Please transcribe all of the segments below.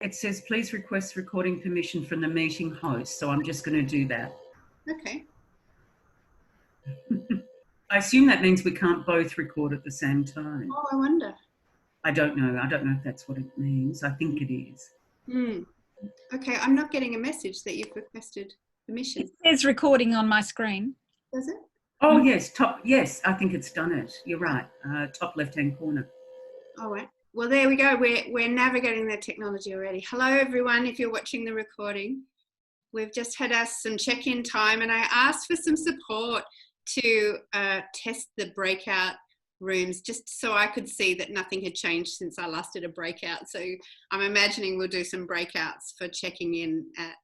It says, please request recording permission from the meeting host. So I'm just going to do that. Okay. I assume that means we can't both record at the same time. Oh, I wonder. I don't know. I don't know if that's what it means. I think it is. Okay, I'm not getting a message that you've requested permission. It says recording on my screen. Does it? Oh, yes. Yes, I think it's done it. You're right. Top left-hand corner. All right. Well, there we go. We're navigating the technology already. Hello, everyone, if you're watching the recording. We've just had us some check-in time, and I asked for some support to test the breakout rooms, just so I could see that nothing had changed since I last did a breakout. So I'm imagining we'll do some breakouts for checking in at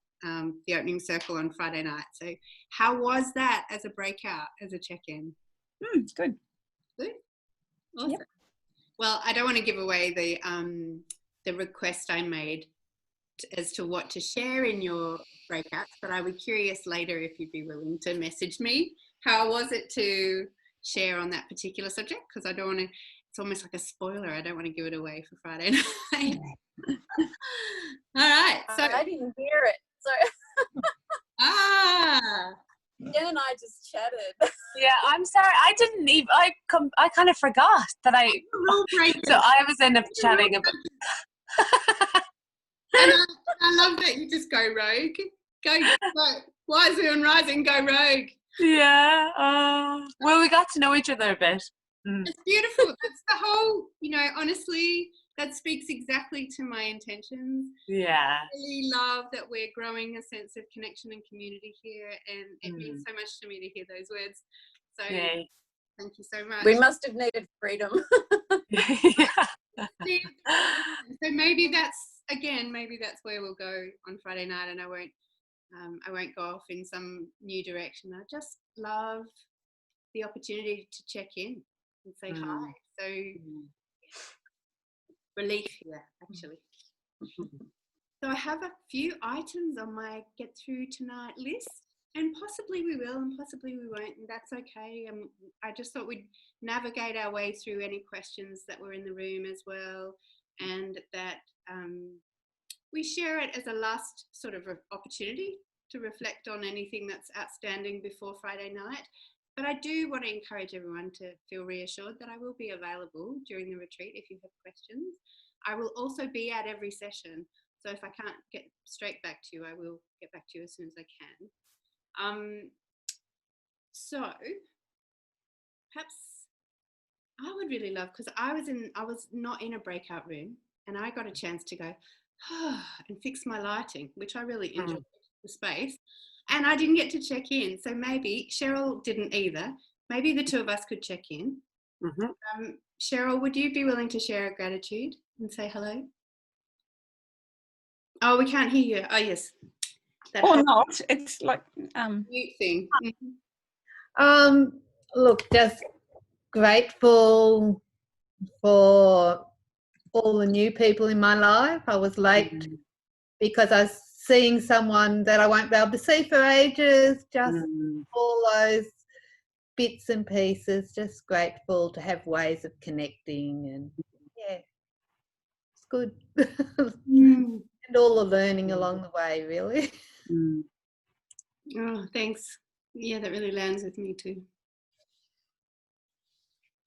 the opening circle on Friday night. So how was that as a breakout, as a check-in? It's good. Good? Awesome. Yep. Well, I don't want to give away the request I made as to what to share in your breakouts, but I would be curious later if you'd be willing to message me. How was it to share on that particular subject? Because I don't want to, it's almost like a spoiler. I don't want to give it away for Friday night. All right. So I didn't hear it. So Jen and I just chatted. Yeah, I'm sorry. I didn't even. I kind of forgot that I. So I was end up chatting about. And I love that you just go rogue. Go Wisely on Rising. Go rogue. Yeah. Well, we got to know each other a bit. It's beautiful. That's the whole. Honestly, that speaks exactly to my intentions. Yeah. I really love that we're growing a sense of connection and community here, and it means so much to me to hear those words. So thank you so much. We must have needed freedom. So maybe that's where we'll go on Friday night, and I won't go off in some new direction. I just love the opportunity to check in and say hi. So relief here, actually. So I have a few items on my get through tonight list, and possibly we will and possibly we won't, and that's okay. I just thought we'd navigate our way through any questions that were in the room as well, and that we share it as a last sort of opportunity to reflect on anything that's outstanding before Friday night. But I do want to encourage everyone to feel reassured that I will be available during the retreat if you have questions. I will also be at every session. So if I can't get straight back to you, I will get back to you as soon as I can. So perhaps I would really love, because I was not in a breakout room, and I got a chance to go and fix my lighting, which I really enjoyed the space. And I didn't get to check in. So maybe Cheryl didn't either. Maybe the two of us could check in. Cheryl, would you be willing to share a gratitude and say hello? Oh, we can't hear you. Oh, yes. Or not. It's like mute thing. Look, just grateful for all the new people in my life. I was late because I was seeing someone that I won't be able to see for ages, just all those bits and pieces, just grateful to have ways of connecting, and yeah, it's good. And all the learning along the way, really. Oh, thanks. Yeah, that really lands with me too.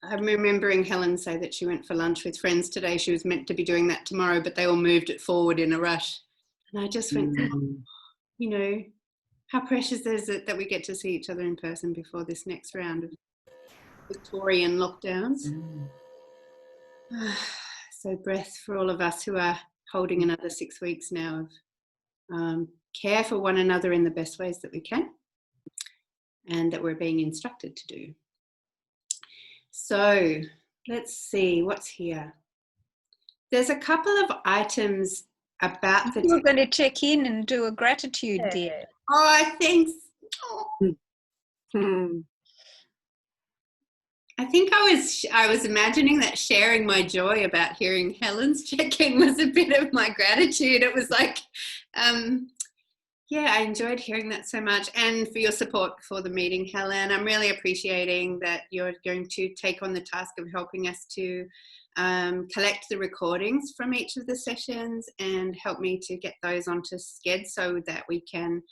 I'm remembering Helen say that she went for lunch with friends today. She was meant to be doing that tomorrow, but they all moved it forward in a rush. And I just went, how precious is it that we get to see each other in person before this next round of Victorian lockdowns. So breath for all of us who are holding another 6 weeks now of care for one another in the best ways that we can, and that we're being instructed to do. So let's see what's here. There's a couple of items about the... We're going to check in and do a gratitude, dear. Oh, thanks. I think I was imagining that sharing my joy about hearing Helen's check-in was a bit of my gratitude. It was like, yeah, I enjoyed hearing that so much, and for your support before the meeting, Helen. I'm really appreciating that you're going to take on the task of helping us to collect the recordings from each of the sessions and help me to get those onto Sked so that we can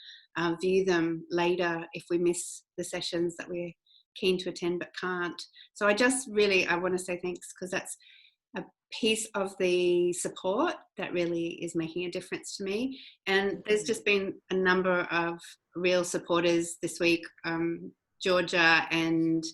view them later if we miss the sessions that we're keen to attend but can't. So I want to say thanks, because that's a piece of the support that really is making a difference to me. And there's just been a number of real supporters this week, Georgia and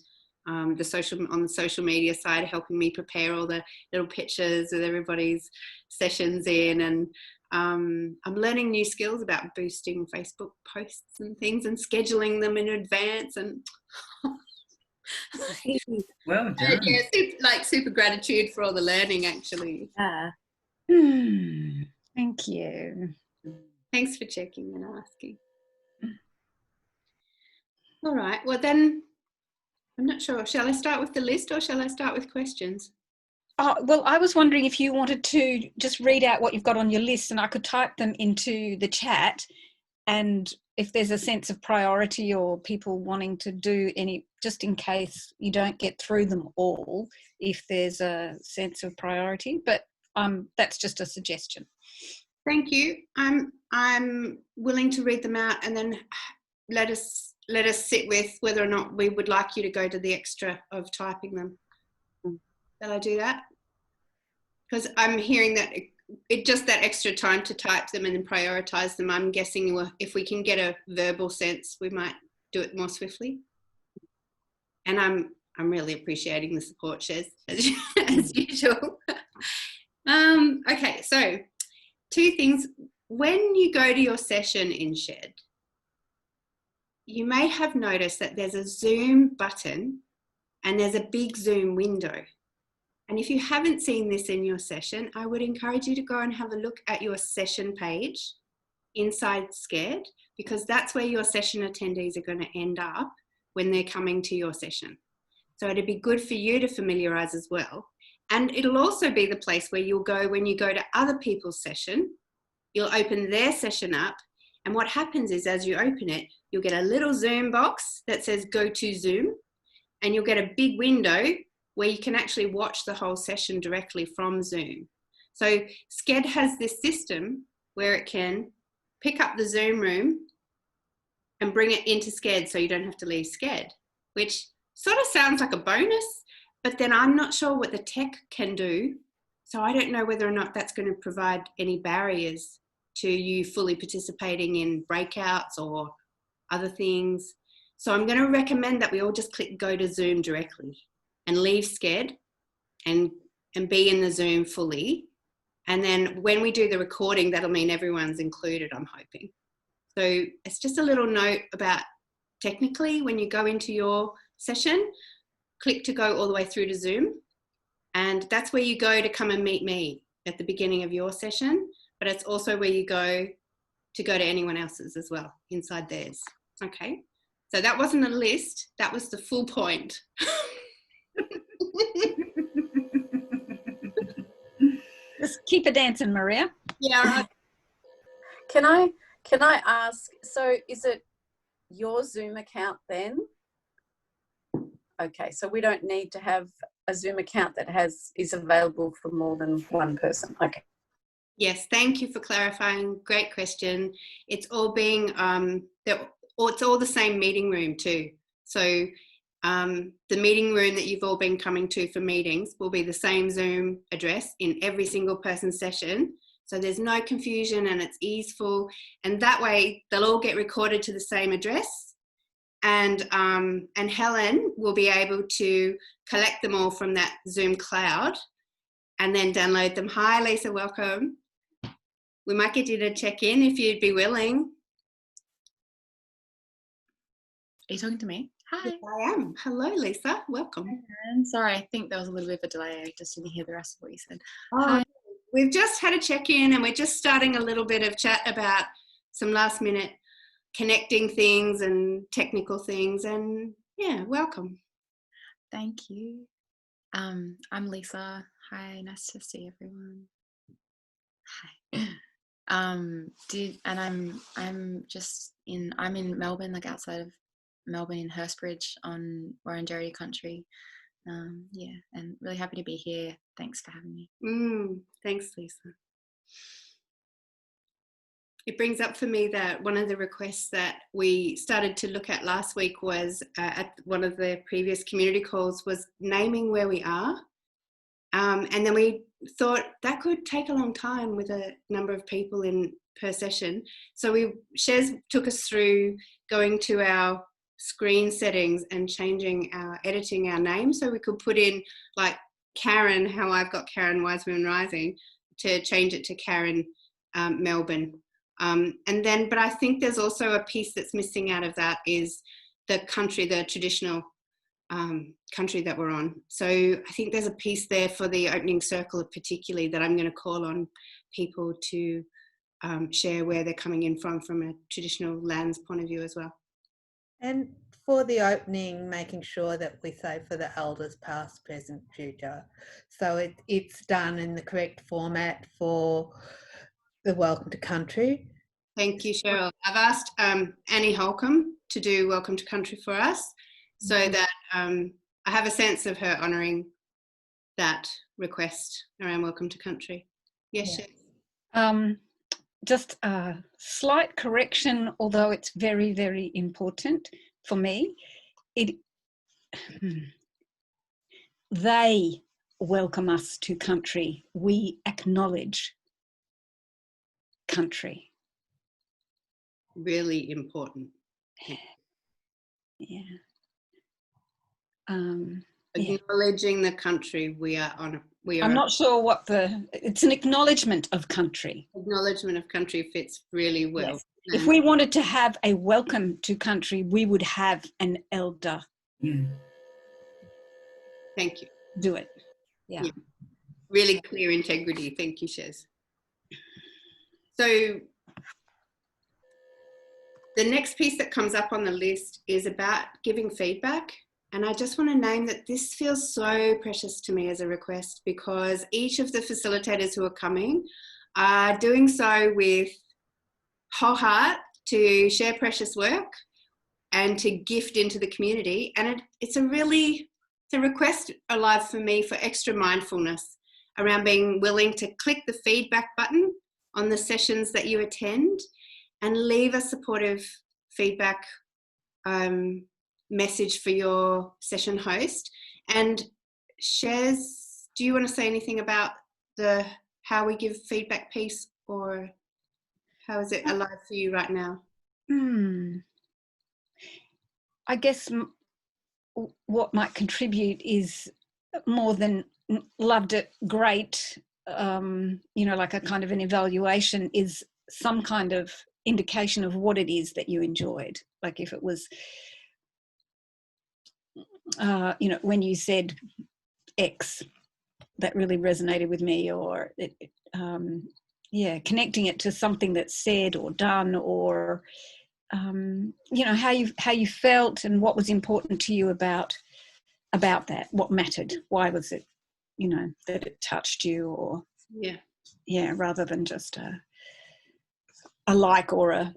on the social media side, helping me prepare all the little pictures with everybody's sessions in, and I'm learning new skills about boosting Facebook posts and things and scheduling them in advance, and Well done. yeah, super gratitude for all the learning, actually. Thank you. Thanks for checking and asking. All right, well then, I'm not sure. Shall I start with the list or shall I start with questions? Well, I was wondering if you wanted to just read out what you've got on your list and I could type them into the chat, and if there's a sense of priority or people wanting to do any, just in case you don't get through them all, if there's a sense of priority, but that's just a suggestion. Thank you. I'm willing to read them out and then let us sit with whether or not we would like you to go to the extra of typing them. Shall I do that? Because I'm hearing that it just that extra time to type them and then prioritize them. I'm guessing if we can get a verbal sense, we might do it more swiftly. And I'm really appreciating the support, Shez, as usual. Okay, so 2 things. When you go to your session in Shed, you may have noticed that there's a Zoom button and there's a big Zoom window. And if you haven't seen this in your session, I would encourage you to go and have a look at your session page inside Sked, because that's where your session attendees are going to end up when they're coming to your session. So it'd be good for you to familiarise as well. And it'll also be the place where you'll go when you go to other people's session. You'll open their session up, and what happens is as you open it, you'll get a little Zoom box that says go to Zoom, and you'll get a big window where you can actually watch the whole session directly from Zoom. So Sked has this system where it can pick up the Zoom room and bring it into Sked so you don't have to leave Sked, which sort of sounds like a bonus, but then I'm not sure what the tech can do. So I don't know whether or not that's going to provide any barriers to you fully participating in breakouts or other things. So I'm going to recommend that we all just click go to Zoom directly and leave Sked and be in the Zoom fully. And then when we do the recording, that'll mean everyone's included, I'm hoping. So it's just a little note about technically when you go into your session, click to go all the way through to Zoom. And that's where you go to come and meet me at the beginning of your session. But it's also where you go to anyone else's as well, inside theirs. Okay, so that wasn't a list, that was the full point. Just keep it dancing, Maria. Yeah, right. Can I ask, so is it your Zoom account then? Okay, so we don't need to have a Zoom account that is available for more than one person. Okay. Yes, thank you for clarifying. Great question. It's all being, it's all the same meeting room too. So the meeting room that you've all been coming to for meetings will be the same Zoom address in every single person's session. So there's no confusion and it's easeful. And that way they'll all get recorded to the same address. And Helen will be able to collect them all from that Zoom cloud and then download them. Hi, Lisa, welcome. We might get you to check in if you'd be willing. Are you talking to me? Hi. Yes, I am. Hello, Lisa. Welcome. Hi, Karen. Sorry, I think there was a little bit of a delay. I just didn't hear the rest of what you said. Oh, Hi. we've just had a check-in and we're just starting a little bit of chat about some last-minute connecting things and technical things. And yeah, welcome. Thank you. I'm Lisa. Hi, nice to see everyone. Hi. I'm in Melbourne, like outside of Melbourne in Hurstbridge on Wurundjeri country. Yeah, and really happy to be here. Thanks for having me. Thanks, Lisa. It brings up for me that one of the requests that we started to look at last week was at one of the previous community calls was naming where we are. And then we thought that could take a long time with a number of people in per session. So Shez took us through going to our screen settings and editing our name so we could put in like Karen, how I've got Karen Wise Women Rising, to change it to Karen Melbourne. But I think there's also a piece that's missing out of that is the country, the traditional country that we're on. So I think there's a piece there for the opening circle particularly that I'm going to call on people to share where they're coming in from a traditional lands point of view as well. And for the opening, making sure that we say for the elders past, present, future. So it's done in the correct format for the Welcome to Country. Thank you, Cheryl. I've asked Annie Holcomb to do Welcome to Country for us so that I have a sense of her honouring that request around Welcome to Country. Yes, yeah. Just a slight correction, although it's very, very important for me. They welcome us to country. We acknowledge country. Really important. Yeah. Acknowledging the country we are on. I'm not sure what it's an acknowledgement of country. Acknowledgement of country fits really well. Yes. If we wanted to have a welcome to country, we would have an elder. Thank you. Do it. Yeah. Really clear integrity. Thank you, Shez. So the next piece that comes up on the list is about giving feedback. And I just want to name that this feels so precious to me as a request because each of the facilitators who are coming are doing so with whole heart to share precious work and to gift into the community. And it's a request alive for me for extra mindfulness around being willing to click the feedback button on the sessions that you attend and leave a supportive feedback message for your session host. And Shez, do you want to say anything about how we give feedback piece, or how is it alive for you right now? I guess what might contribute is more than loved it, great, like a kind of an evaluation is some kind of indication of what it is that you enjoyed. Like if it was, when you said X, that really resonated with me, or connecting it to something that's said or done, or how you felt and what was important to you about that, what mattered, why was it, that it touched you, or rather than just a like or a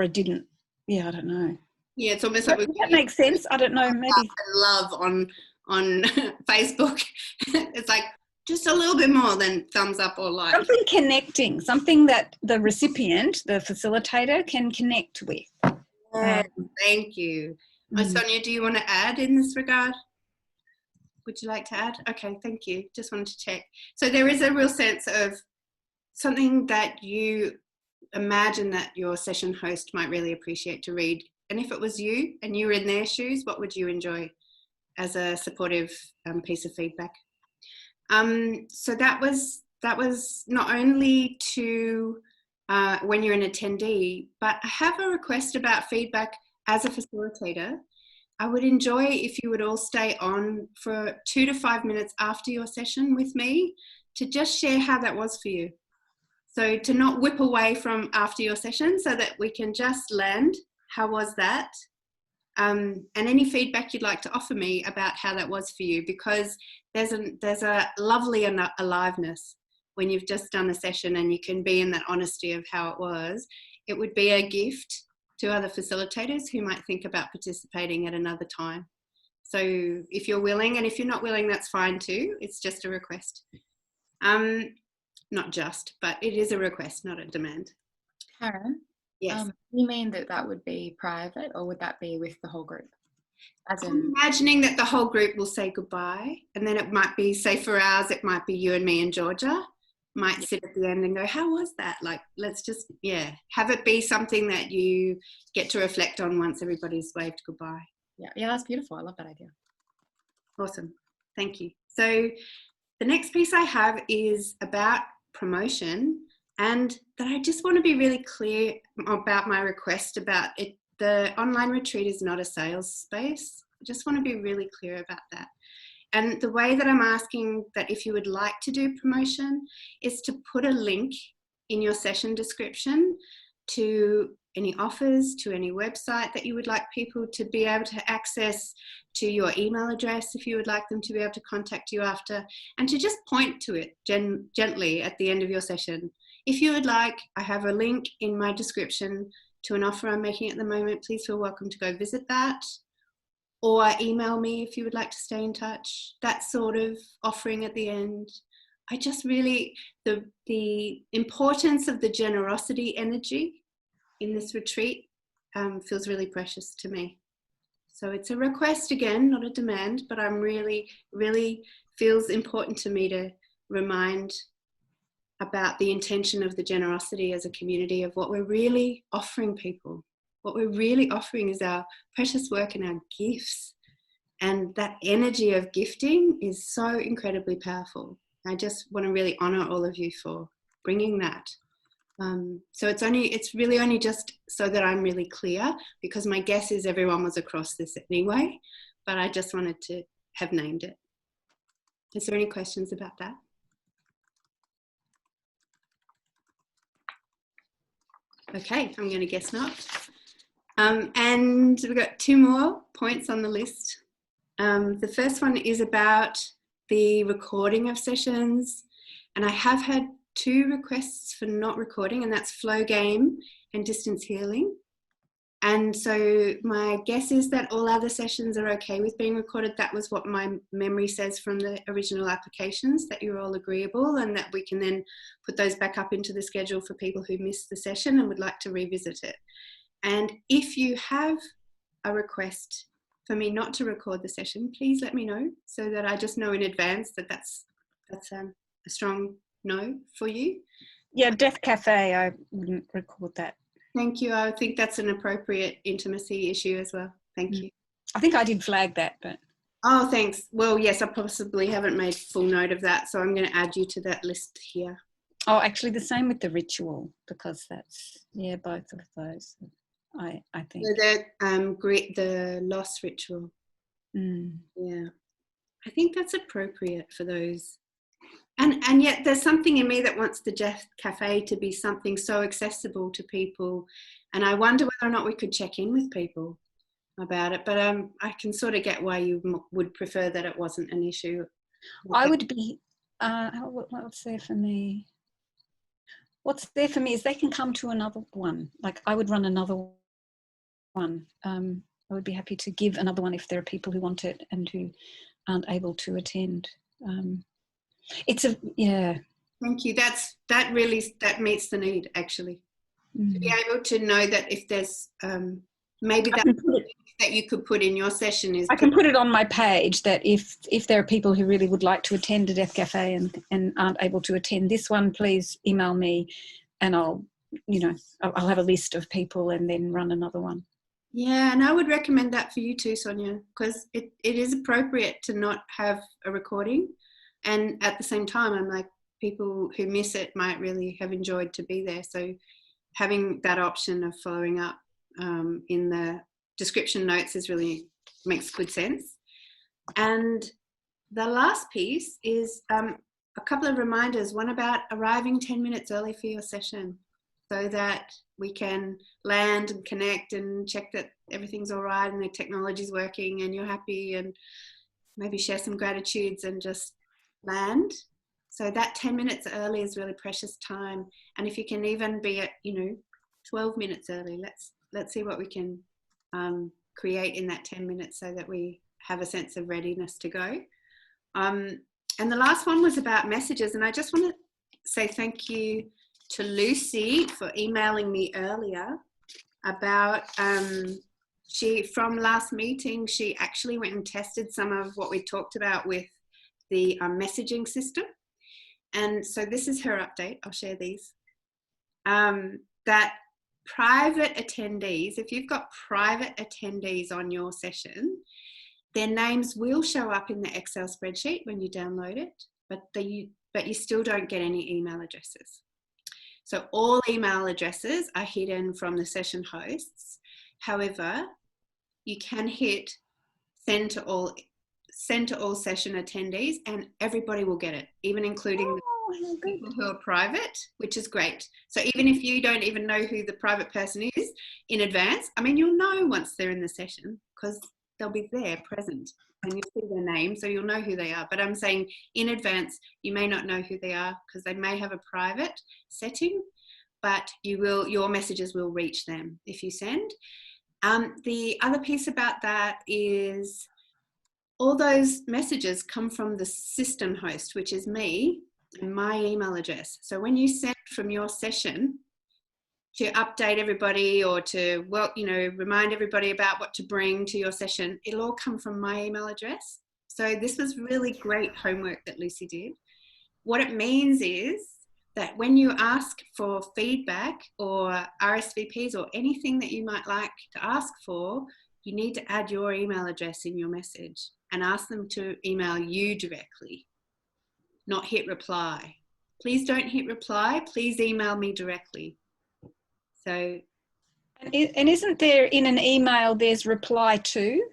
didn't. I don't know. Yeah, it's almost like that makes sense. I don't know. Maybe love on Facebook. It's like just a little bit more than thumbs up or like. Something connecting, something that the recipient, the facilitator, can connect with. Thank you. Sonia, do you want to add in this regard? Would you like to add? Okay, thank you. Just wanted to check. So there is a real sense of something that you imagine that your session host might really appreciate to read. And if it was you and you were in their shoes, what would you enjoy as a supportive piece of feedback? So that was not only to when you're an attendee, but I have a request about feedback as a facilitator. I would enjoy if you would all stay on for 2 to 5 minutes after your session with me to just share how that was for you. So to not whip away from after your session, so that we can just land, how was that? And any feedback you'd like to offer me about how that was for you, because there's a lovely aliveness when you've just done a session and you can be in that honesty of how it was. It would be a gift to other facilitators who might think about participating at another time. So if you're willing, and if you're not willing, that's fine too. It's just a request. Not just, but it is a request, not a demand. Karen, Yes. you mean that would be private, or would that be with the whole group? As I'm in, imagining that the whole group will say goodbye, and then it might be, say for ours, it might be you and me and Georgia might sit at the end and go, how was that? Like, let's just, have it be something that you get to reflect on once everybody's waved goodbye. yeah, that's beautiful. I love that idea. Awesome. Thank you. So the next piece I have is about promotion, and that I just want to be really clear about my request about it. The online retreat is not a sales space. I just want to be really clear about that. And the way that I'm asking that if you would like to do promotion is to put a link in your session description to any offers, to any website that you would like people to be able to access, to your email address if you would like them to be able to contact you after, and to just point to it gently at the end of your session. If you would like, I have a link in my description to an offer I'm making at the moment. Please feel welcome to go visit that. Or email me if you would like to stay in touch. That sort of offering at the end. I just really, the importance of the generosity energy in this retreat feels really precious to me. So it's a request again, not a demand, but I'm really feels important to me to remind about the intention of the generosity as a community, of what we're really offering people. What we're really offering is our precious work and our gifts. And that energy of gifting is so incredibly powerful. I just want to really honor all of you for bringing that. So it's really only just so that I'm really clear, because my guess is everyone was across this anyway, but I just wanted to have named it. Is there any questions about that? Okay, I'm going to guess not. And we've got 2 more points on the list. The first one is about the recording of sessions, and I have had 2 requests for not recording, and that's flow game and distance healing. And so my guess is that all other sessions are okay with being recorded. That was what my memory says from the original applications, that you're all agreeable, and that we can then put those back up into the schedule for people who missed the session and would like to revisit it. And if you have a request for me not to record the session, please let me know, so that I just know in advance that that's a strong no for you. Yeah, Death Cafe, I wouldn't record that. Thank you. I think that's an appropriate intimacy issue as well. Thank you. I think I did flag that, but... Oh, thanks. Well, yes, I possibly haven't made full note of that, so I'm going to add you to that list here. Oh, actually the same with the ritual, because that's, yeah, both of those, I think. So that the loss ritual. Yeah. I think that's appropriate for those. And yet there's something in me that wants the Death Cafe to be something so accessible to people. And I wonder whether or not we could check in with people about it. But I can sort of get why you would prefer that it wasn't an issue. I would be, what's there for me? What's there for me is they can come to another one. Like I would run another one. I would be happy to give another one if there are people who want it and who aren't able to attend. It's a, yeah. Thank you. That meets the need, actually. To be able to know that if there's maybe that you could put in your session is... I can put it on my page that if there are people who really would like to attend a Death Cafe and aren't able to attend this one, please email me and I'll have a list of people and then run another one. Yeah, and I would recommend that for you too, Sonia, because it is appropriate to not have a recording. And at the same time, I'm like, people who miss it might really have enjoyed to be there. So having that option of following up in the description notes makes good sense. And the last piece is a couple of reminders, one about arriving 10 minutes early for your session so that we can land and connect and check that everything's all right and the technology's working and you're happy, and maybe share some gratitudes and just land. So that 10 minutes early is really precious time. And if you can even be at 12 minutes early, let's see what we can create in that 10 minutes so that we have a sense of readiness to go. And the last one was about messages, and I just want to say thank you to Lucy for emailing me earlier about from last meeting, she actually went and tested some of what we talked about with the messaging system. And so this is her update. I'll share these. That private attendees, if you've got private attendees on your session, their names will show up in the Excel spreadsheet when you download it, but you still don't get any email addresses. So all email addresses are hidden from the session hosts. However, you can hit send to all session attendees, and everybody will get it, even including the people who are private, which is great. So even if you don't even know who the private person is in advance, I mean, you'll know once they're in the session because they'll be there present and you see their name, so you'll know who they are. But I'm saying in advance, you may not know who they are because they may have a private setting, but your messages will reach them if you send. The other piece about that is all those messages come from the system host, which is me and my email address. So when you send from your session to update everybody or to, remind everybody about what to bring to your session, it'll all come from my email address. So this was really great homework that Lucy did. What it means is that when you ask for feedback or RSVPs or anything that you might like to ask for, you need to add your email address in your message and ask them to email you directly, not hit reply. Please don't hit reply. Please email me directly. So, and isn't there in an email there's reply to?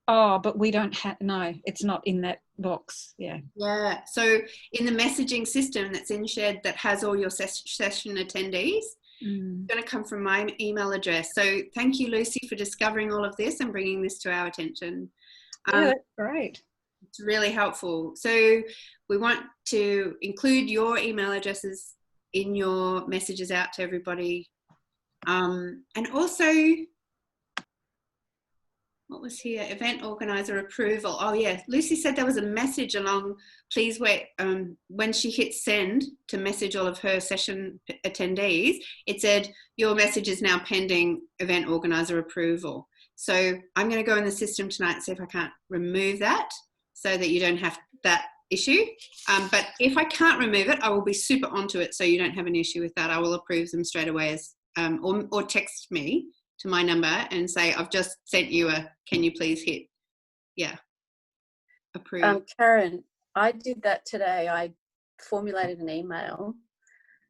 Oh, but we don't have, no, it's not in that box. Yeah. Yeah. So in the messaging system that's in Shed that has all your session attendees, it's going to come from my email address. So thank you, Lucy, for discovering all of this and bringing this to our attention. Yeah, that's great. It's really helpful. So we want to include your email addresses in your messages out to everybody. And also, what was here? Event organizer approval. Oh yeah, Lucy said there was a message along, please wait, when she hit send to message all of her session attendees, it said, your message is now pending event organizer approval. So I'm going to go in the system tonight and see if I can't remove that so that you don't have that issue. But if I can't remove it, I will be super onto it so you don't have an issue with that. I will approve them straight away as, or text me to my number and say, I've just sent you can you please hit, approve. Karen, I did that today. I formulated an email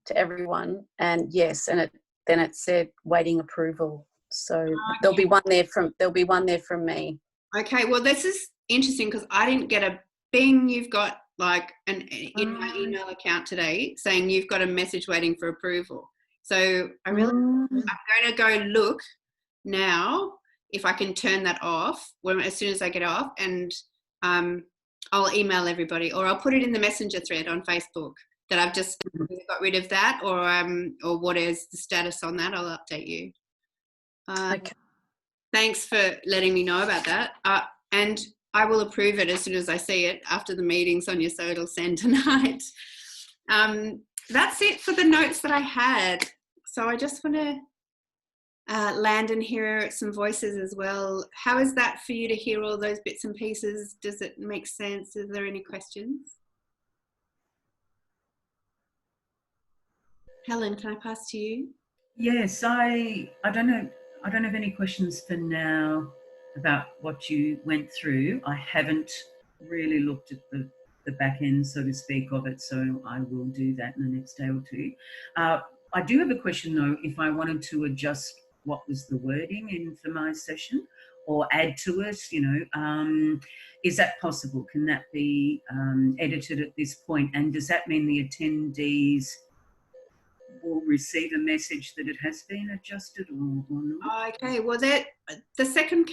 to everyone and yes, and then it said waiting approval. So there'll be one there from me. Okay, well this is interesting because I didn't get a bing. You've got like in my email account today saying you've got a message waiting for approval. So I'm going to go look now if I can turn that off as soon as I get off, and I'll email everybody, or I'll put it in the messenger thread on Facebook that I've just got rid of that, or what is the status on that. I'll update you. Okay. Thanks for letting me know about that, and I will approve it as soon as I see it after the meeting, Sonia, so it'll send tonight. That's it for the notes that I had. So I just want to land and hear some voices as well. How is that for you to hear all those bits and pieces? Does it make sense? Is there any questions? Helen, can I pass to you? Yes, I don't know. I don't have any questions for now about what you went through. I haven't really looked at the back end, so to speak, of it, so I will do that in the next day or two. I do have a question though, if I wanted to adjust what was the wording in for my session or add to it, is that possible? Can that be edited at this point? And does that mean the attendees will receive a message that it has been adjusted or not? Okay, well, the second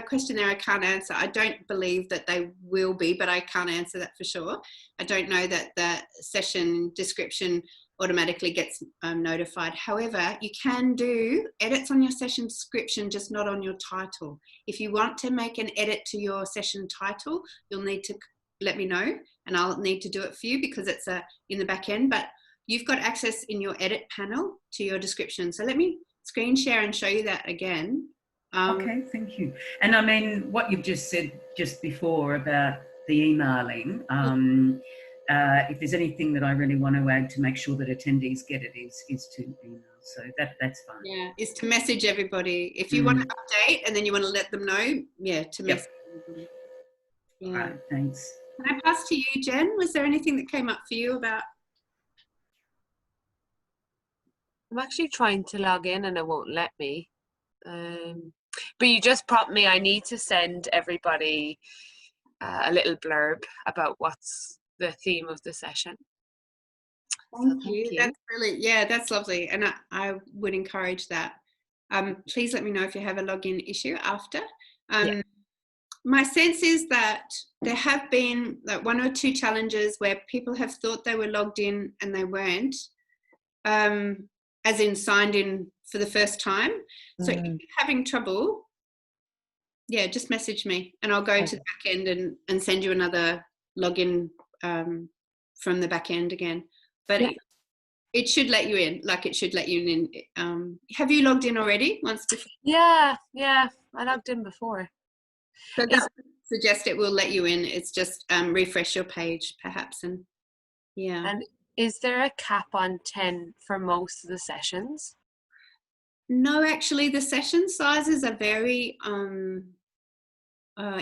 question there I can't answer. I don't believe that they will be, but I can't answer that for sure. I don't know that the session description automatically gets notified. However, you can do edits on your session description, just not on your title. If you want to make an edit to your session title, you'll need to let me know, and I'll need to do it for you because it's in the back end, but you've got access in your edit panel to your description. So let me screen share and show you that again. Okay, thank you. And I mean, what you've just said just before about the emailing, if there's anything that I really want to add to make sure that attendees get it is to email. So that's fine. Yeah, is to message everybody. If you want to update and then you want to let them know, to message everybody. Yeah. All right, thanks. Can I pass to you, Jen? Was there anything that came up for you about? I'm actually trying to log in and it won't let me. But you just prompted me. I need to send everybody a little blurb about what's the theme of the session. Thank you. That's brilliant. Yeah, that's lovely. And I would encourage that. Please let me know if you have a login issue after. My sense is that there have been like 1 or 2 challenges where people have thought they were logged in and they weren't, as in signed in for the first time. So if you're having trouble, just message me and I'll go to the back end and send you another login from the back end again. But it should let you in, like it should let you in. Have you logged in already once before? Yeah, I logged in before. So that would suggest it will let you in. It's just refresh your page perhaps. And And is there a cap on 10 for most of the sessions? No, actually the session sizes are very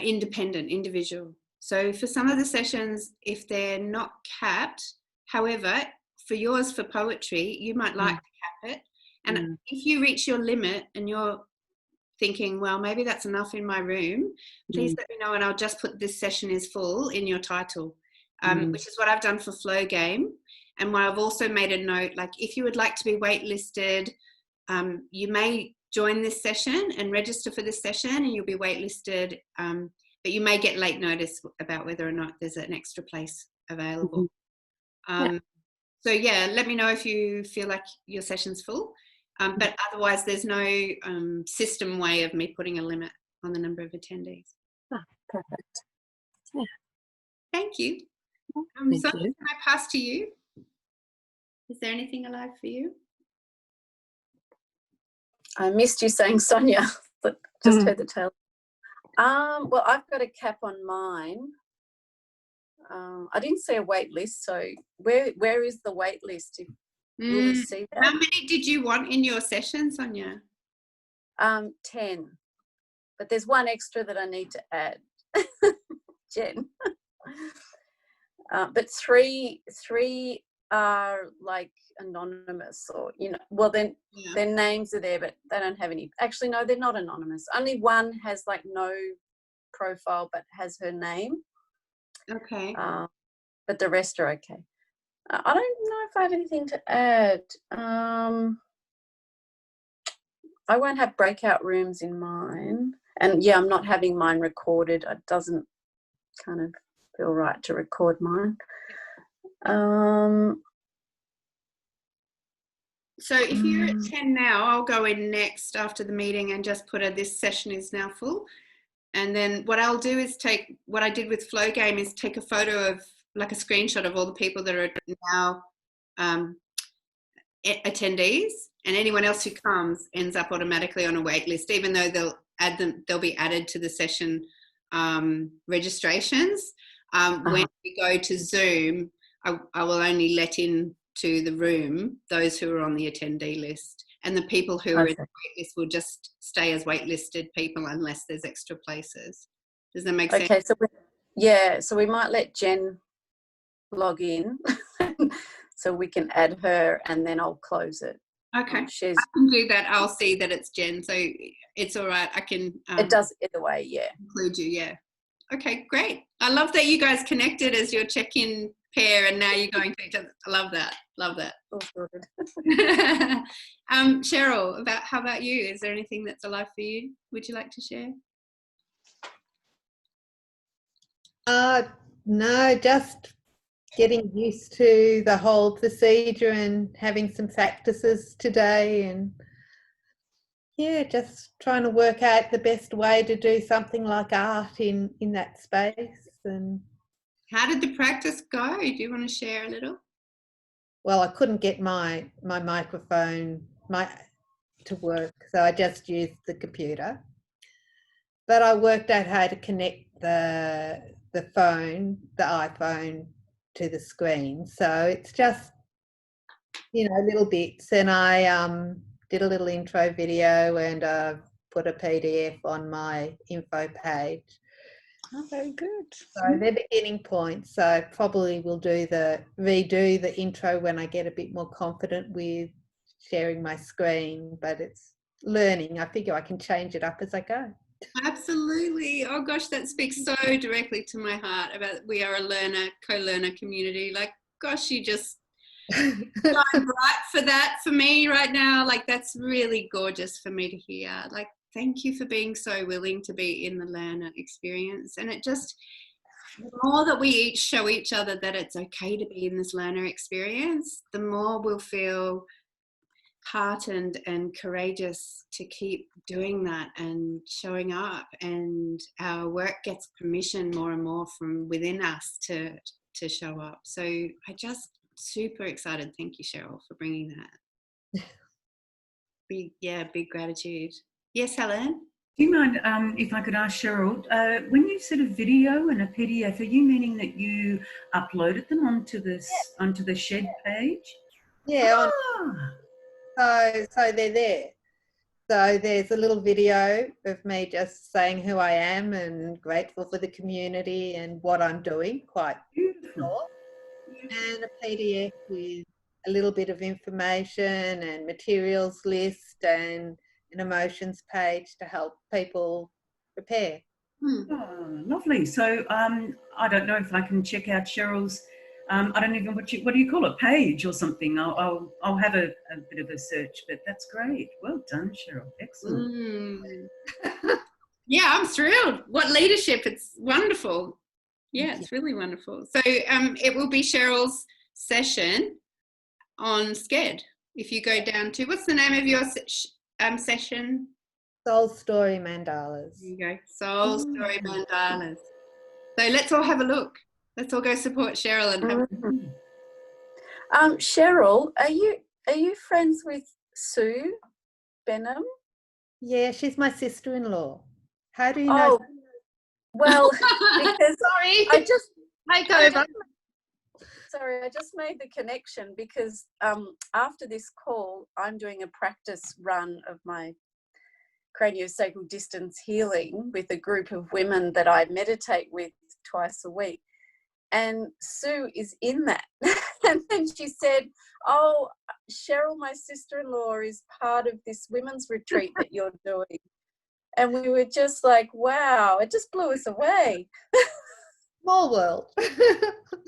independent, individual. So for some of the sessions, if they're not capped, however, for yours for poetry, you might like to cap it. And if you reach your limit and you're thinking, well, maybe that's enough in my room, please let me know and I'll just put this session is full in your title, which is what I've done for Flow Game. And what I've also made a note, like if you would like to be waitlisted, you may join this session and register for this session and you'll be waitlisted, but you may get late notice about whether or not there's an extra place available. So let me know if you feel like your session's full. But otherwise, there's no system way of me putting a limit on the number of attendees. Perfect. Thank you. Thank so you. can I pass to you? Is there anything alive for you? I missed you saying Sonia, but just heard the tail. Well, I've got a cap on mine. I didn't see a wait list, so where is the wait list? Will we see that? How many did you want in your session, Sonia? 10, but there's one extra that I need to add, Jen. But three are like anonymous, or well then their names are there, but they don't have any. Actually, no, they're not anonymous. Only one has like no profile, but has her name. Okay. But the rest are okay. I don't know if I have anything to add. I won't have breakout rooms in mine. And I'm not having mine recorded. It doesn't kind of feel right to record mine. So if you're at 10 now, I'll go in next after the meeting and just put this session is now full. And then what I'll do is take what I did with Flow Game is take a photo of like a screenshot of all the people that are now attendees, and anyone else who comes ends up automatically on a wait list, even though they'll be added to the session registrations. When we go to Zoom, I will only let in to the room those who are on the attendee list, and the people who are in the wait list will just stay as waitlisted people unless there's extra places. Does that make sense? Okay, so we might let Jen log in so we can add her, and then I'll close it. Okay, I can do that. I'll see that it's Jen, so it's all right. I can. It does either way, include you, Okay, great. I love that you guys connected as your check-in pair, and now you're going to each other. I love that. Love that. All sorted. Cheryl, how about you? Is there anything that's alive for you? Would you like to share? No, just getting used to the whole procedure and having some practices today, and yeah, just trying to work out the best way to do something like art in that space. And how did the practice go? Do you want to share a little? Well, I couldn't get my microphone to work, so I just used the computer. But I worked out how to connect the iPhone to the screen. So it's just, little bits. And I did a little intro video and put a PDF on my info page. Oh, very good. So they're beginning points. So I probably will redo the intro when I get a bit more confident with sharing my screen, but it's learning. I figure I can change it up as I go. Absolutely. Oh gosh, that speaks so directly to my heart about we are a co-learner community. Like, gosh, you just shine bright for that for me right now. Like, that's really gorgeous for me to hear. Like, thank you for being so willing to be in the learner experience. And it just, the more that we each show each other that it's okay to be in this learner experience, the more we'll feel heartened and courageous to keep doing that and showing up, and our work gets permission more and more from within us to show up. So I just super excited. Thank you, Cheryl, for bringing that. Big gratitude. Yes, Helen? Do you mind if I could ask Cheryl, when you said a video and a PDF, are you meaning that you uploaded them onto the shed page? Yeah. So they're there. So there's a little video of me just saying who I am and grateful for the community and what I'm doing, quite Beautiful. And a PDF with a little bit of information and materials list and an emotions page to help people prepare. Oh, lovely. So I don't know if I can check out Cheryl's. I don't even what do you call it, page or something. I'll have a bit of a search, but that's great. Well done, Cheryl. Excellent. Yeah, I'm thrilled. What leadership! It's wonderful. Yeah, it's really wonderful. So it will be Cheryl's session on SCED. If you go down to, what's the name of your session? Soul Story Mandalas. There you go. Soul Story Mandalas. So let's all have a look. Let's all go support Cheryl and have a look. Cheryl, are you friends with Sue Benham? Yeah, she's my sister-in-law. How do you know? Well, because sorry, I just take over. Sorry, I just made the connection because after this call, I'm doing a practice run of my craniosacral distance healing with a group of women that I meditate with twice a week. And Sue is in that. And then she said, oh, Cheryl, my sister-in-law, is part of this women's retreat that you're doing. And we were just like, wow, it just blew us away. Small world.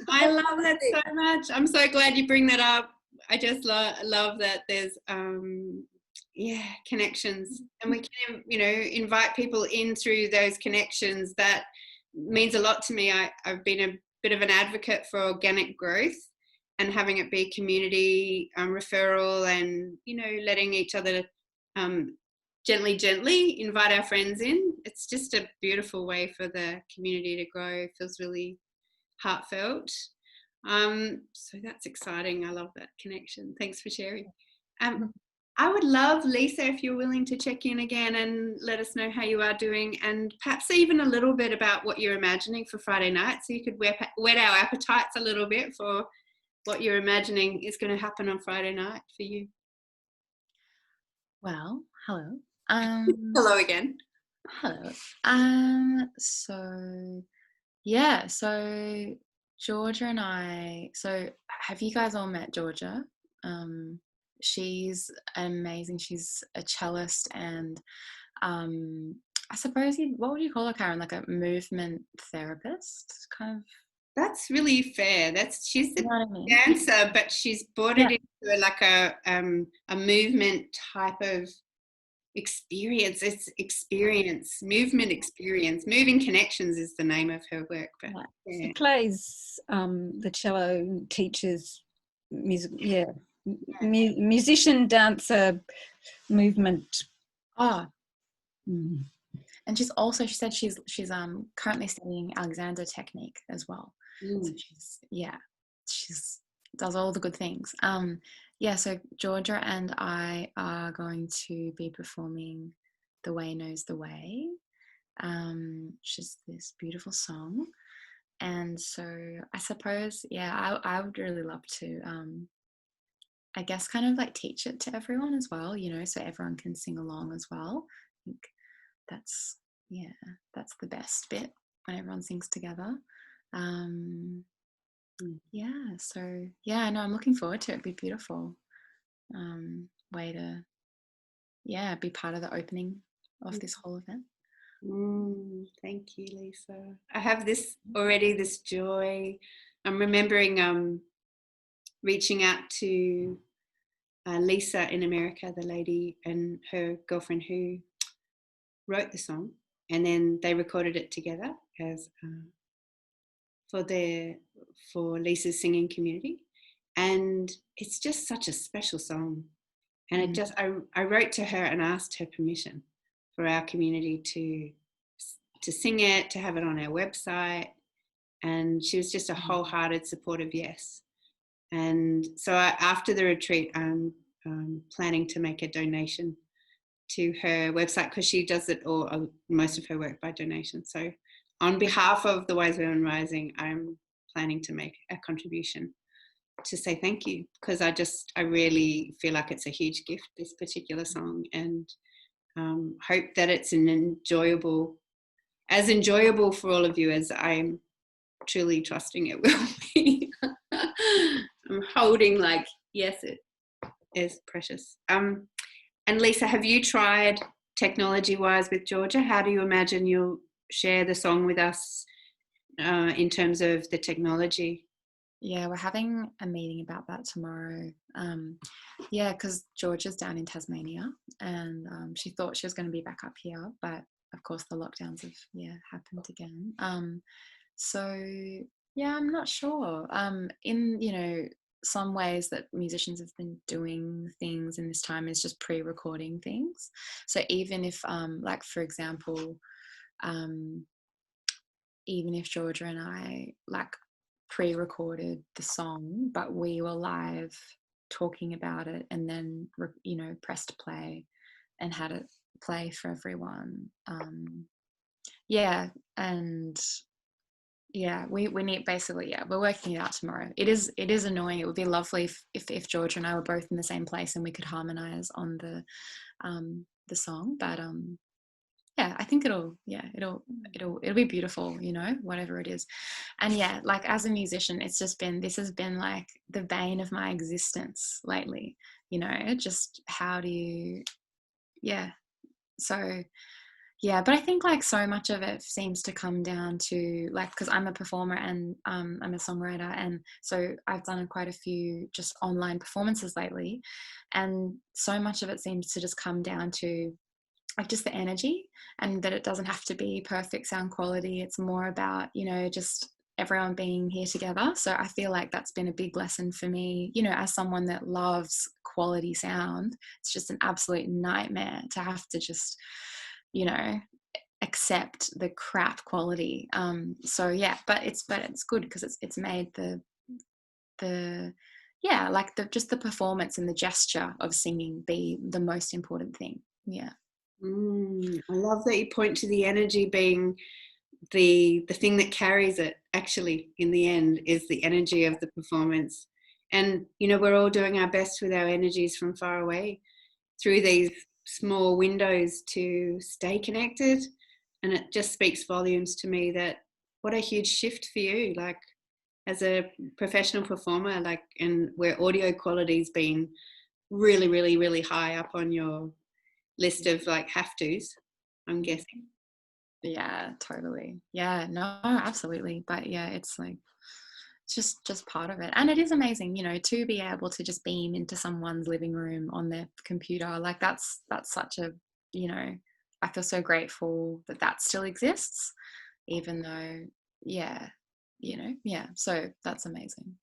I love that so much. I'm so glad you bring that up. I just love that there's connections, and we can invite people in through those connections. That means a lot to me. I've been a bit of an advocate for organic growth and having it be community referral, and letting each other gently invite our friends in. It's just a beautiful way for the community to grow. It feels really heartfelt. So that's exciting. I love that connection. Thanks for sharing. I would love, Lisa, if you're willing to check in again and let us know how you are doing, and perhaps even a little bit about what you're imagining for Friday night, so you could whet our appetites a little bit for what you're imagining is going to happen on Friday night for you. Well, hello. Hello again. Hello. So Georgia and I, so have you guys all met Georgia? She's amazing. She's a cellist, and I suppose what would you call her, Karen? Like a movement therapist, kind of. That's really fair. She's the You know what I mean? dancer, but she's brought Yeah. it into like a movement type of experience. It's movement experience. Moving Connections is the name of her work. But She yeah. plays the cello, teaches music, musician, dancer, movement. Oh, Mm. and she said she's currently studying Alexander technique as well. So she's does all the good things. So Georgia and I are going to be performing The Way Knows the Way, which is this beautiful song. And so I suppose, I would really love to, I guess, kind of like teach it to everyone as well, so everyone can sing along as well. I think that's the best bit, when everyone sings together. I'm looking forward to it. It'd be beautiful way to be part of the opening of this whole event. Thank you, Lisa. I have this joy. I'm remembering reaching out to Lisa in America, the lady and her girlfriend who wrote the song, and then they recorded it together as for Lisa's singing community, and it's just such a special song. And I wrote to her and asked her permission for our community to sing it, to have it on our website, and she was just a wholehearted supportive yes. And so after the retreat, I'm planning to make a donation to her website, because she does it all, most of her work by donation. So on behalf of the Wise Women Rising, I'm planning to make a contribution to say thank you, because I really feel like it's a huge gift, this particular song, and hope that it's enjoyable for all of you as I'm truly trusting it will be. I'm holding yes, it is precious. And Lisa, have you tried technology-wise with Georgia? How do you imagine you'll share the song with us in terms of the technology? Yeah, we're having a meeting about that tomorrow. Because Georgia's down in Tasmania, and she thought she was going to be back up here, but of course the lockdowns have happened again. I'm not sure. In some ways that musicians have been doing things in this time is just pre-recording things. So even if, for example, even if Georgia and I pre-recorded the song, but we were live talking about it, and then pressed play and had it play for everyone. We need basically, we're working it out tomorrow. It is annoying. It would be lovely if Georgia and I were both in the same place and we could harmonize on the song, but I think it'll be beautiful, whatever it is. And as a musician, this has been like the bane of my existence lately, just how do you, but I think so much of it seems to come down to because I'm a performer and I'm a songwriter, and so I've done quite a few just online performances lately, and so much of it seems to just come down to just the energy, and that it doesn't have to be perfect sound quality. It's more about just everyone being here together. So I feel like that's been a big lesson for me, as someone that loves quality sound. It's just an absolute nightmare to have to just accept the crap quality. But it's good because it's made just the performance and the gesture of singing be the most important thing. I love that you point to the energy being the thing that carries it. Actually, in the end, is the energy of the performance. And we're all doing our best with our energies from far away through these small windows to stay connected. And it just speaks volumes to me that what a huge shift for you, as a professional performer, and where audio quality's been really, really, really high up on your list of have-tos, I'm guessing. Yeah, totally. Yeah, no, absolutely. But yeah, it's like just part of it. And it is amazing, you know, to be able to just beam into someone's living room on their computer. Like that's such a, you know, I feel so grateful that that still exists, even though, yeah, you know, yeah. So that's amazing.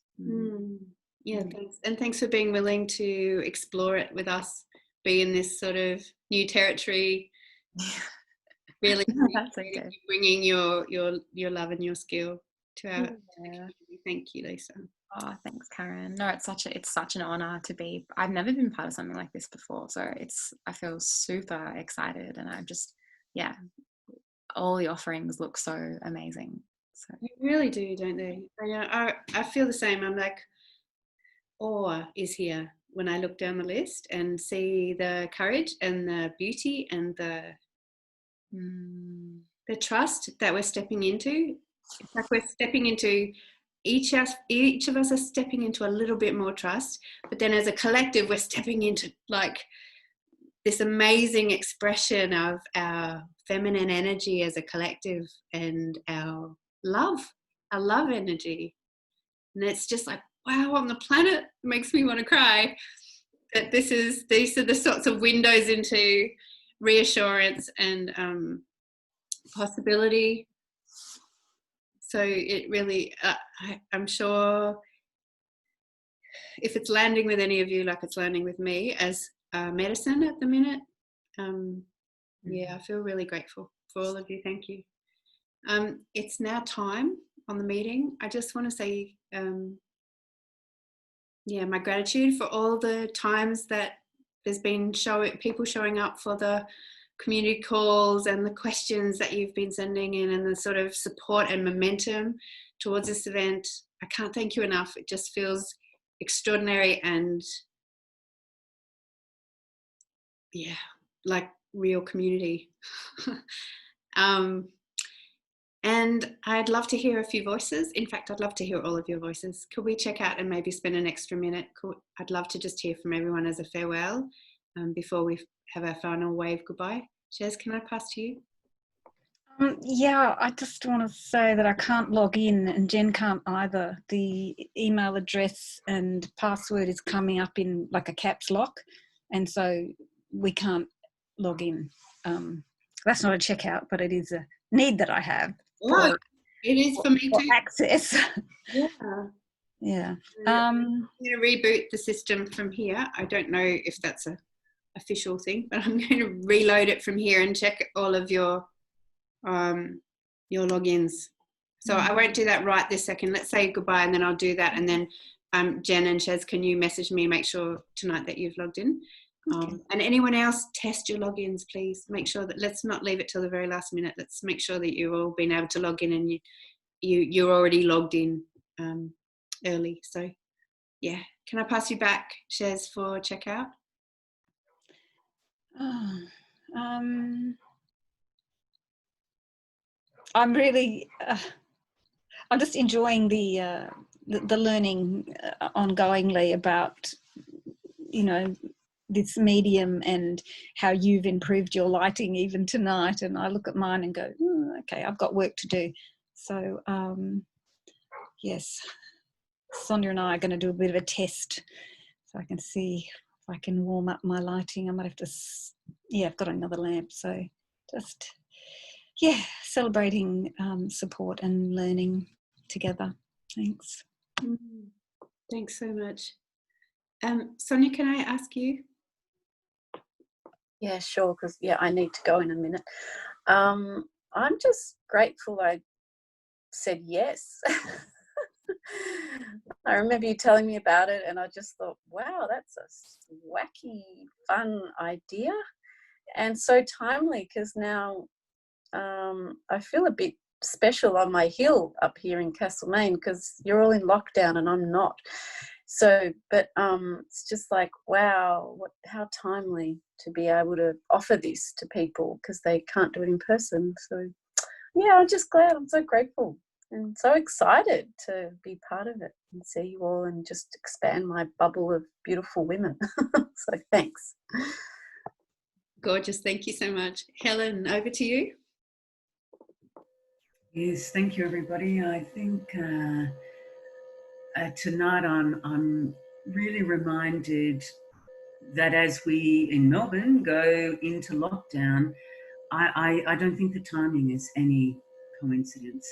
Yeah, thanks. And thanks for being willing to explore it with us, be in this sort of new territory. Really That's okay. bringing your love and your skill to our Yeah. community. Thank you, Lisa. Oh, thanks, Karen. No, it's such an honor to be. I've never been part of something like this before, so I feel super excited, and I'm just, yeah, all the offerings look so amazing. So They really do, don't they? I feel the same. I'm like, awe is here when I look down the list and see the courage and the beauty and the trust that we're stepping into. It's like we're stepping into each of us are stepping into a little bit more trust, but then as a collective we're stepping into like this amazing expression of our feminine energy as a collective and our love energy. And it's just like, wow, on the planet, it makes me want to cry that these are the sorts of windows into reassurance and possibility. So it really, I'm sure if it's landing with any of you like it's landing with me as medicine at the minute, yeah, I feel really grateful for all of you. Thank you. It's now time on the meeting. I just want to say, yeah, my gratitude for all the times that there's been people showing up for the community calls and the questions that you've been sending in and the sort of support and momentum towards this event. I can't thank you enough. It just feels extraordinary and yeah, like real community. And I'd love to hear a few voices. In fact, I'd love to hear all of your voices. Could we check out and maybe spend an extra minute? I'd love to just hear from everyone as a farewell before we have our final wave goodbye. Shez, can I pass to you? Yeah, I just want to say that I can't log in and Jen can't either. The email address and password is coming up in like a caps lock, and so we can't log in. That's not a checkout, but it is a need that I have. It is for me for too. Access. Yeah. Yeah. I'm going to reboot the system from here. I don't know if that's a official thing, but I'm going to reload it from here and check all of your logins. So I won't do that right this second. Let's say goodbye and then I'll do that. And then Jen and Shez, can you message me, make sure tonight that you've logged in? Okay. And anyone else, test your logins, please. Make sure that, let's not leave it till the very last minute. Let's make sure that you've all been able to log in and you're already logged in early. So yeah, can I pass you back, Shez, for checkout? I'm really, I'm just enjoying the learning ongoingly about, you know, this medium and how you've improved your lighting even tonight. And I look at mine and go, okay, I've got work to do. So yes, Sonia and I are going to do a bit of a test so I can see if I can warm up my lighting. I might have to, yeah, I've got another lamp. So just, yeah, celebrating support and learning together. Thanks. Thanks so much. Sonia, can I ask you? Yeah, sure, because yeah, I need to go in a minute. I'm just grateful I said yes. I remember you telling me about it and I just thought, wow, that's a wacky, fun idea and so timely because now I feel a bit special on my hill up here in Castlemaine because you're all in lockdown and I'm not. So, but it's just like, wow, how timely to be able to offer this to people because they can't do it in person. So, yeah, I'm just glad. I'm so grateful and so excited to be part of it and see you all and just expand my bubble of beautiful women. So, thanks. Gorgeous. Thank you so much. Helen, over to you. Yes, thank you, everybody. I think tonight I'm really reminded that as we in Melbourne go into lockdown, I don't think the timing is any coincidence.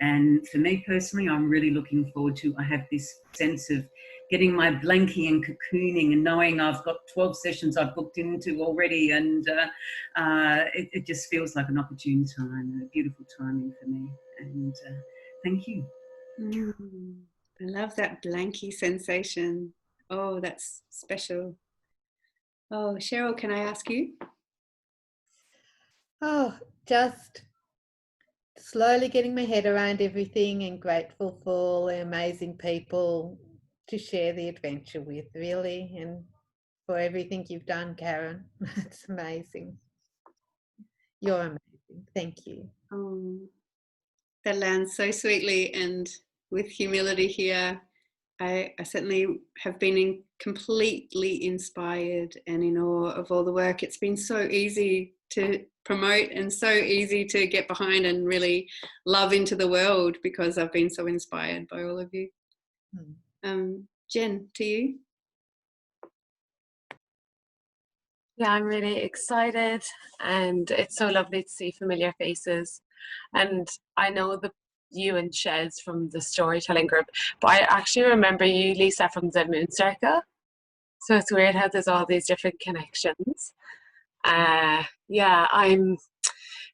And for me personally, I'm really looking forward to, I have this sense of getting my blankie and cocooning and knowing I've got 12 sessions I've booked into already. And it just feels like an opportune time, a beautiful timing for me. And thank you. I love that blankie sensation. Oh, that's special. Oh, Cheryl, can I ask you? Oh, just slowly getting my head around everything and grateful for all the amazing people to share the adventure with, really, and for everything you've done, Karen. It's amazing. You're amazing. Thank you. Oh, that lands so sweetly and with humility here. I certainly have been completely inspired and in awe of all the work. It's been so easy to promote and so easy to get behind and really love into the world because I've been so inspired by all of you. Jen, to you. Yeah, I'm really excited, and it's so lovely to see familiar faces. And I know you and Shez from the storytelling group, but I actually remember you, Lisa, from the Moon Circle. So it's weird how there's all these different connections. Yeah, I'm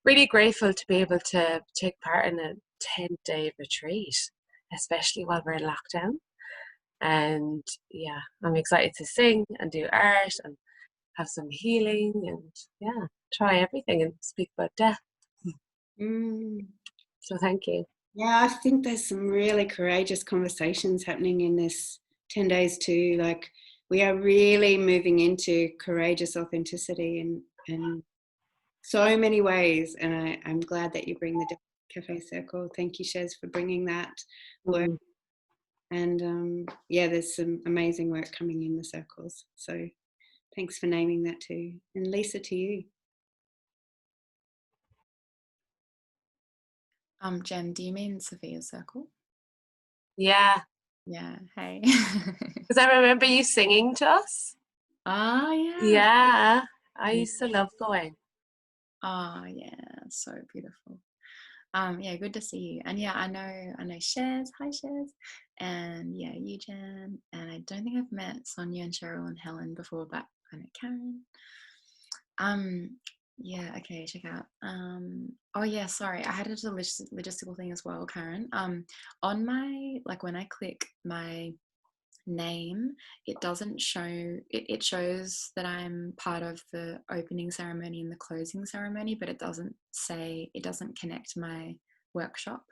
really grateful to be able to take part in a 10-day retreat, especially while we're in lockdown. And yeah, I'm excited to sing and do art and have some healing and yeah, try everything and speak about death. So thank you. Yeah, I think there's some really courageous conversations happening in this 10 days too. Like, we are really moving into courageous authenticity in so many ways. And I'm glad that you bring the Cafe Circle. Thank you, Shez, for bringing that work. And yeah, there's some amazing work coming in the circles. So thanks for naming that too. And Lisa, to you. Jen, do you mean Sophia's Circle? Yeah. Yeah, hey. Because I remember you singing to us. Ah, yeah. Yeah, I used to love going. Oh, yeah, so beautiful. Yeah, good to see you. And yeah, I know Shez. Hi, Shez. And yeah, you, Jen. And I don't think I've met Sonia and Cheryl and Helen before, but I know Karen. Yeah, okay, check out. Oh yeah, sorry, I had a logistical thing as well, Karen. On my, like, when I click my name, it doesn't show, it shows that I'm part of the opening ceremony and the closing ceremony, but it doesn't connect my workshop.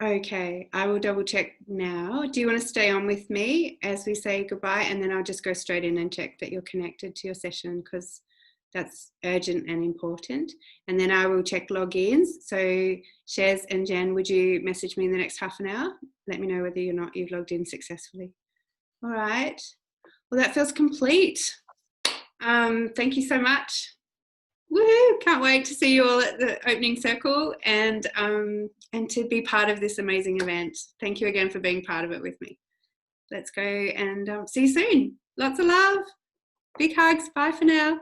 Okay, I will double check now. Do you want to stay on with me as we say goodbye, and then I'll just go straight in and check that you're connected to your session, because that's urgent and important. And then I will check logins. So Shez and Jen, would you message me in the next half an hour? Let me know whether or not you've logged in successfully. All right. Well, that feels complete. Thank you so much. Woohoo! Can't wait to see you all at the opening circle and to be part of this amazing event. Thank you again for being part of it with me. Let's go and see you soon. Lots of love. Big hugs. Bye for now.